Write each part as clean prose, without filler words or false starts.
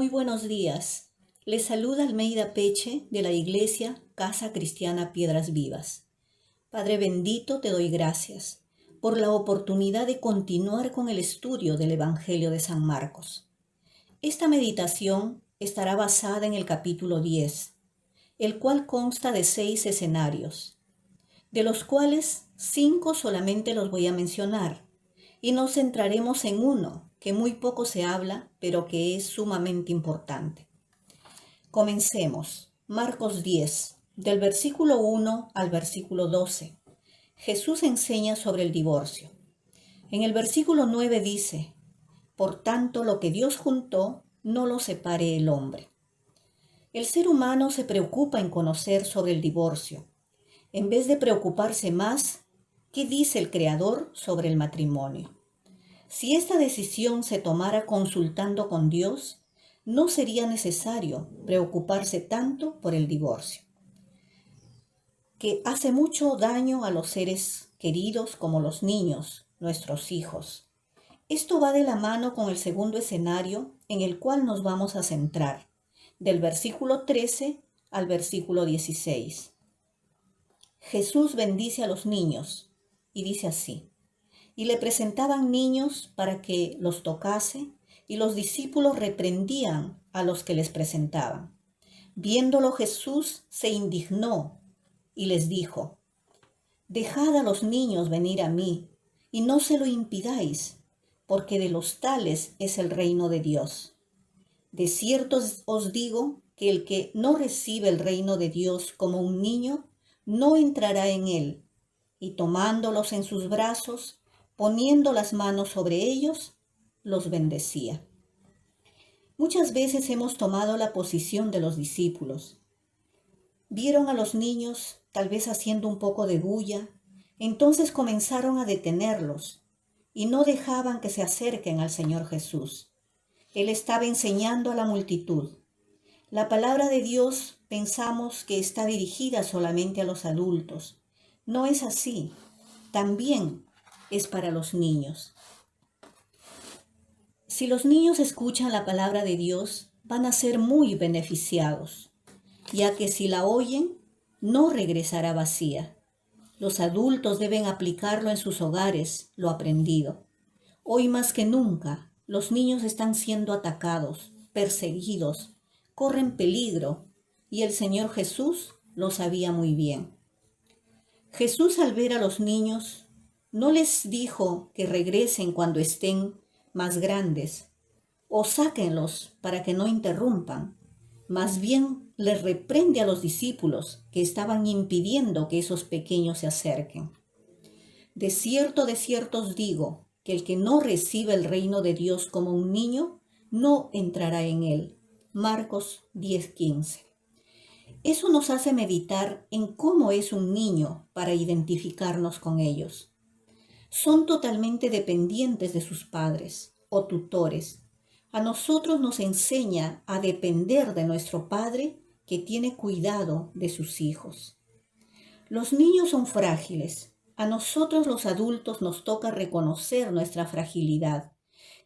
Muy buenos días. Les saluda Almeida Peche de la Iglesia Casa Cristiana Piedras Vivas. Padre bendito, te doy gracias por la oportunidad de continuar con el estudio del Evangelio de San Marcos. Esta meditación estará basada en el capítulo 10, el cual consta de 6 escenarios, de los cuales 5 solamente los voy a mencionar, y nos centraremos en uno que muy poco se habla, pero que es sumamente importante. Comencemos. Marcos 10, del versículo 1 al versículo 12. Jesús enseña sobre el divorcio. En el versículo 9 dice: por tanto, lo que Dios juntó, no lo separe el hombre. El ser humano se preocupa en conocer sobre el divorcio, en vez de preocuparse más, ¿qué dice el Creador sobre el matrimonio? Si esta decisión se tomara consultando con Dios, no sería necesario preocuparse tanto por el divorcio, que hace mucho daño a los seres queridos como los niños, nuestros hijos. Esto va de la mano con el segundo escenario en el cual nos vamos a centrar, del versículo 13 al versículo 16. Jesús bendice a los niños y dice así: y le presentaban niños para que los tocase, y los discípulos reprendían a los que les presentaban. Viéndolo Jesús se indignó y les dijo: dejad a los niños venir a mí, y no se lo impidáis, porque de los tales es el reino de Dios. De cierto os digo que el que no recibe el reino de Dios como un niño, no entrará en él. Y tomándolos en sus brazos, poniendo las manos sobre ellos, los bendecía. Muchas veces hemos tomado la posición de los discípulos. Vieron a los niños tal vez haciendo un poco de bulla, entonces comenzaron a detenerlos y no dejaban que se acerquen al Señor Jesús. Él estaba enseñando a la multitud. La palabra de Dios pensamos que está dirigida solamente a los adultos. No es así. También es para los niños. Si los niños escuchan la palabra de Dios, van a ser muy beneficiados, ya que si la oyen, no regresará vacía. Los adultos deben aplicarlo en sus hogares, lo aprendido. Hoy más que nunca, los niños están siendo atacados, perseguidos, corren peligro, y el Señor Jesús lo sabía muy bien. Jesús, al ver a los niños, no les dijo que regresen cuando estén más grandes o sáquenlos para que no interrumpan. Más bien les reprende a los discípulos que estaban impidiendo que esos pequeños se acerquen. De cierto os digo que el que no recibe el reino de Dios como un niño, no entrará en él. Marcos 10:15. Eso nos hace meditar en cómo es un niño para identificarnos con ellos. Son totalmente dependientes de sus padres o tutores. A nosotros nos enseña a depender de nuestro Padre que tiene cuidado de sus hijos. Los niños son frágiles. A nosotros los adultos nos toca reconocer nuestra fragilidad,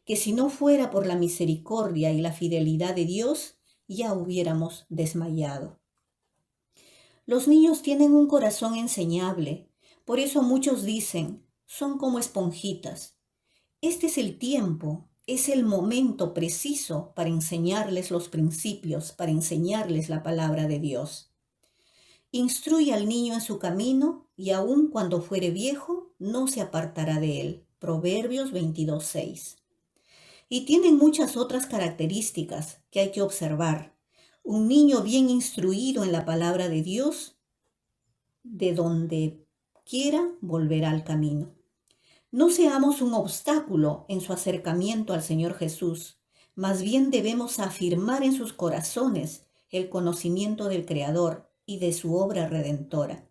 que si no fuera por la misericordia y la fidelidad de Dios, ya hubiéramos desmayado. Los niños tienen un corazón enseñable, por eso muchos dicen, son como esponjitas. Este es el tiempo, es el momento preciso para enseñarles los principios, para enseñarles la palabra de Dios. Instruye al niño en su camino, y aun cuando fuere viejo, no se apartará de él. Proverbios 22:6. Y tienen muchas otras características que hay que observar. Un niño bien instruido en la palabra de Dios, de donde quiera, volverá al camino. No seamos un obstáculo en su acercamiento al Señor Jesús. Más bien debemos afirmar en sus corazones el conocimiento del Creador y de su obra redentora.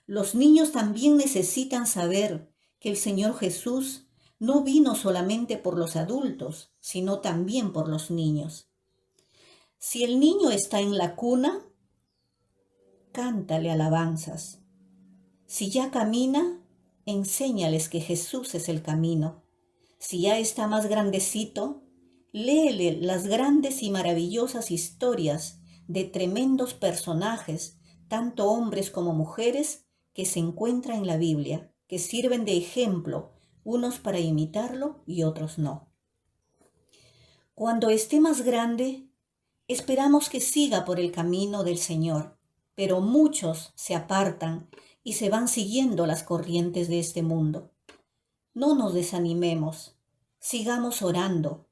Los niños también necesitan saber que el Señor Jesús no vino solamente por los adultos, sino también por los niños. Si el niño está en la cuna, cántale alabanzas. Si ya camina, enséñales que Jesús es el camino. Si ya está más grandecito, Léele las grandes y maravillosas historias de tremendos personajes, tanto hombres como mujeres, que se encuentran en la Biblia, que sirven de ejemplo, unos para imitarlo y otros no. Cuando esté más grande, esperamos que siga por el camino del Señor, pero muchos se apartan y se van siguiendo las corrientes de este mundo. No nos desanimemos, sigamos orando,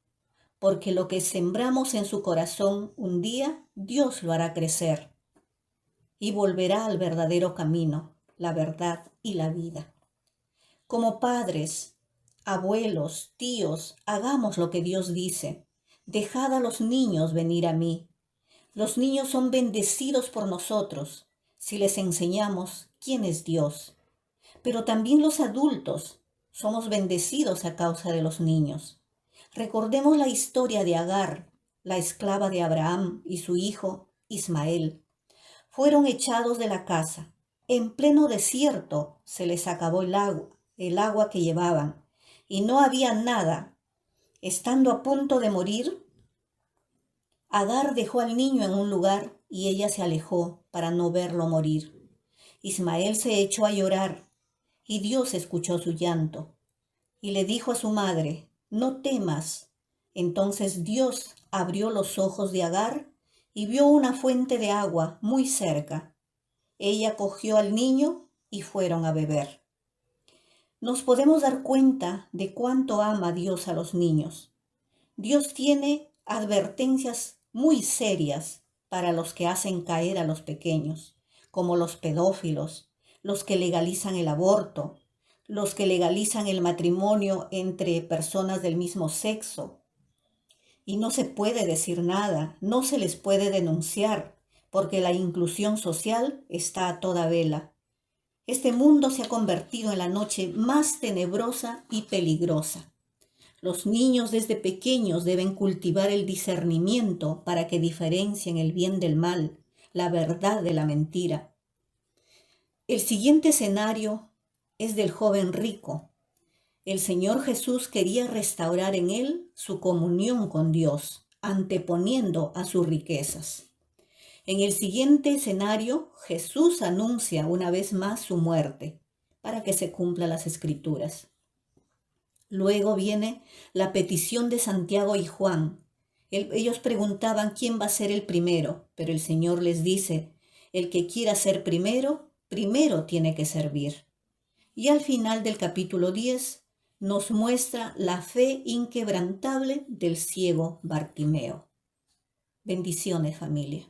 porque lo que sembramos en su corazón un día, Dios lo hará crecer y volverá al verdadero camino, la verdad y la vida. Como padres, abuelos, tíos, hagamos lo que Dios dice. Dejad a los niños venir a mí. Los niños son bendecidos por nosotros si les enseñamos quién es Dios. Pero también los adultos somos bendecidos a causa de los niños. Recordemos la historia de Agar, la esclava de Abraham y su hijo Ismael. Fueron echados de la casa. En pleno desierto se les acabó el agua que llevaban, y no había nada. Estando a punto de morir, Agar dejó al niño en un lugar y ella se alejó para no verlo morir. Ismael se echó a llorar y Dios escuchó su llanto y le dijo a su madre: no temas. Entonces Dios abrió los ojos de Agar y vio una fuente de agua muy cerca. Ella cogió al niño y fueron a beber. Nos podemos dar cuenta de cuánto ama Dios a los niños. Dios tiene advertencias muy serias para los que hacen caer a los pequeños, como los pedófilos, los que legalizan el aborto, los que legalizan el matrimonio entre personas del mismo sexo. Y no se puede decir nada, no se les puede denunciar, porque la inclusión social está a toda vela. Este mundo se ha convertido en la noche más tenebrosa y peligrosa. Los niños desde pequeños deben cultivar el discernimiento para que diferencien el bien del mal, la verdad de la mentira. El siguiente escenario es del joven rico. El Señor Jesús quería restaurar en él su comunión con Dios, anteponiendo a sus riquezas. En el siguiente escenario, Jesús anuncia una vez más su muerte, para que se cumplan las Escrituras. Luego viene la petición de Santiago y Juan. Ellos preguntaban quién va a ser el primero, pero el Señor les dice: el que quiera ser primero, primero tiene que servir. Y al final del capítulo 10 nos muestra la fe inquebrantable del ciego Bartimeo. Bendiciones, familia.